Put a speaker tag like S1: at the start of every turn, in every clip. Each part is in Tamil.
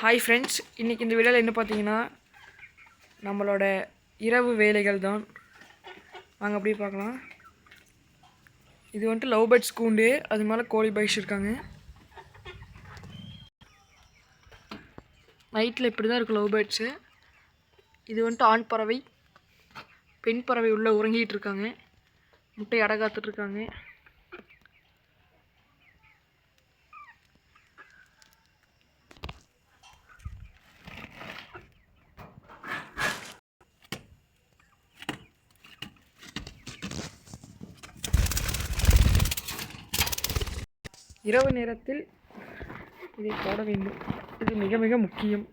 S1: ஹாய் ஃப்ரெண்ட்ஸ், இன்றைக்கி இந்த வீடியோவில் என்ன பார்த்தீங்கன்னா நம்மளோட இரவு வேலைகள் தான். வாங்க அப்படியே பார்க்கலாம். இது வந்துட்டு லவ் பேர்ட்ஸ் கூண்டு, அது மேலே கோழி பைஸ் இருக்காங்க. நைட்டில் இப்படி தான் இருக்கும் லவ் பேர்ட்ஸு. இது வந்துட்டு ஆண் பறவை, பெண் பறவை உள்ளே உறங்கிட்டு இருக்காங்க, முட்டை அடை காத்துட்ருக்காங்க. இரவு நேரத்தில் இதை போட வேண்டும். இது மிக மிக முக்கியம்.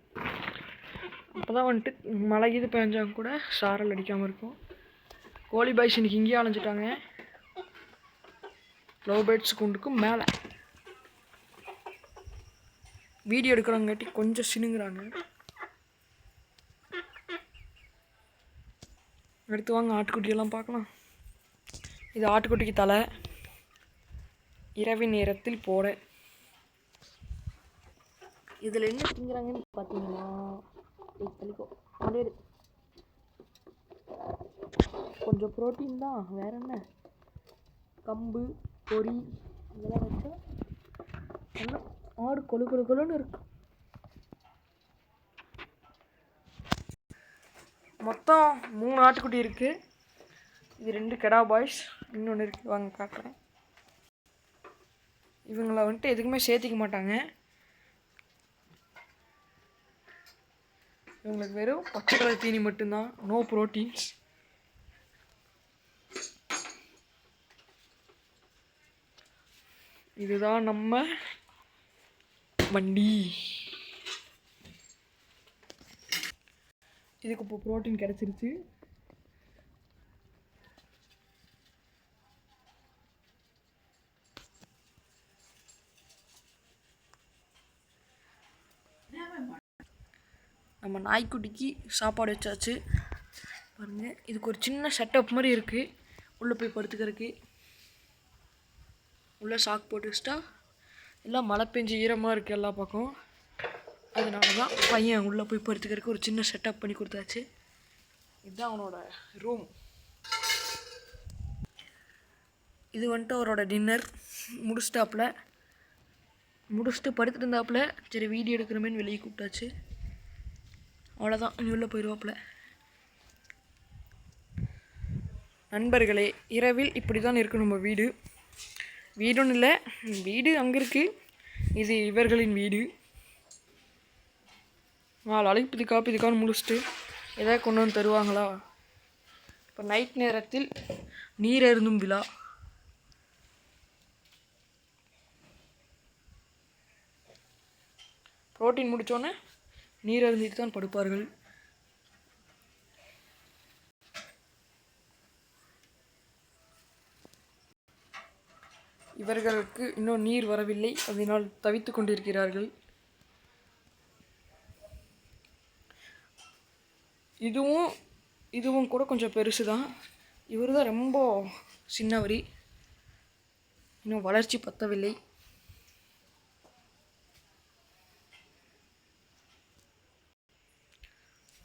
S1: அப்போ தான் வந்துட்டு மழை இது பெஞ்சாங்க கூட சாரல் அடிக்காமல் இருக்கும். கோழி பாய்ஸ் இன்றைக்கி இங்கேயே அலைஞ்சிட்டாங்க. லவ் பேர்ட்ஸ் கூண்டுக்கும் மேலே வீடியோ எடுக்கிறவங்காட்டி கொஞ்சம் சினுங்குறாங்க. அடுத்து வாங்க ஆட்டுக்குட்டியெல்லாம் பார்க்கலாம். இது ஆட்டுக்குட்டிக்கு தலை, இரவு நேரத்தில் போட. இதில் என்ன திங்கிறாங்கன்னு பார்த்தீங்கன்னா கொஞ்சம் ப்ரோட்டீன் தான், வேற என்ன, கம்பு பொரி இதெல்லாம் வச்சா நல்லா ஆடு கொழு கொழு கொழுன்னு இருக்கு. மொத்தம் 3 ஆட்டுக்குட்டி இருக்குது. இது 2 கெடா பாய்ஸ், இன்னொன்று இருக்குது, வாங்க காட்டுறேன். இவங்கள வந்துட்டு எதுக்குமே சேர்த்திக்க மாட்டாங்க. இவங்களுக்கு வெறும் பச்சை கலர் தீனி மட்டும்தான், நோ ப்ரோட்டீன்ஸ். இதுதான் நம்ம வண்டி. இதுக்கு இப்போ ப்ரோட்டீன் கிடச்சிருச்சு. நம்ம நாய்க்குட்டிக்கு சாப்பாடு வச்சாச்சு பாருங்கள். இதுக்கு ஒரு சின்ன செட்டப் மாதிரி இருக்குது, உள்ளே போய் படுத்துக்கிறதுக்கு. உள்ளே சாக்கு போட்டு வச்சிட்டா எல்லாம் மழை பெஞ்சு ஈரமாக இருக்குது எல்லா பக்கம். அதனால தான் பையன் உள்ளே போய் படுத்துக்கிறதுக்கு ஒரு சின்ன செட்டப் பண்ணி கொடுத்தாச்சு. இதுதான் அவனோட ரூம். இது வந்துட்டு அவரோட டின்னர் முடிச்சுட்டு படுத்துட்டு இருந்தாப்புல. சரி வீடியோ எடுக்கிறமேன்னு வெளியே கூப்பிட்டாச்சு. அவ்வளோதான், இனி உள்ளே போயிடுவாப்புல. நண்பர்களே, இரவில் இப்படி தான் இருக்கும் நம்ம வீடு. வீடுன்னு இல்லை, வீடு அங்கே இருக்குது, இது இவர்களின் வீடு. 4 அழைப்பு இதுக்கான்னு முடிச்சுட்டு எதாவது கொண்டு வந்து தருவாங்களா. இப்போ நைட் நேரத்தில் நீர் அருந்தும் விழா. ப்ரோட்டீன் முடித்தோன்னே நீர் அருந்திட்டு தான் படுப்பார்கள். இவர்களுக்கு இன்னும் நீர் வரவில்லை, அதனால் தவித்து கொண்டிருக்கிறார்கள். இதுவும் கூட கொஞ்சம் பெருசு தான். இவர் தான் ரொம்ப சின்னவரி, இன்னும் வளர்ச்சி பத்தவில்லை.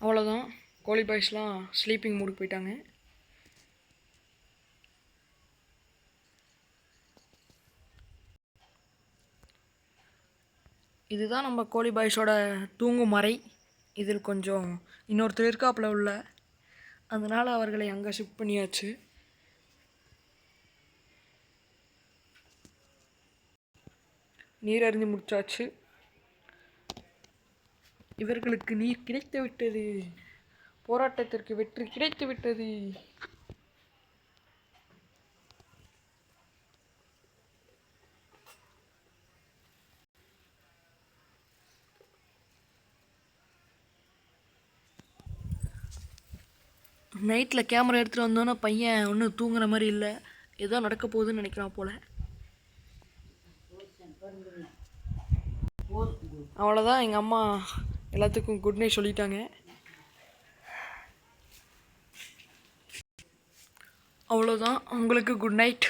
S1: அவ்வளோதான், கோழி பாய்ஸ்லாம் ஸ்லீப்பிங் மூடுக்கு போயிட்டாங்க. இதுதான் நம்ம கோழி பாய்ஸோட தூங்கும் அறை. இதில் கொஞ்சம் இன்னொருத்தர் இருக்காப்புல உள்ள, அதனால் அவர்களை அங்கே ஷிஃப்ட் பண்ணியாச்சு. நீர் அருந்தி முடிச்சாச்சு. இவர்களுக்கு நீர் கிடைத்து விட்டது, போராட்டத்திற்கு வெற்றி கிடைத்து விட்டது. நைட்டில் கேமரா எடுத்துகிட்டு வந்தோன்னா பையன் ஒன்றும் தூங்குற மாதிரி இல்லை, ஏதோ நடக்க போகுதுன்னு நினைக்கிறான் போல். அவ்வளோதான், எங்கள் அம்மா எல்லாத்துக்கும் குட் நைட் சொல்லிட்டாங்க. அவ்வளோதான், உங்களுக்கு குட் நைட்.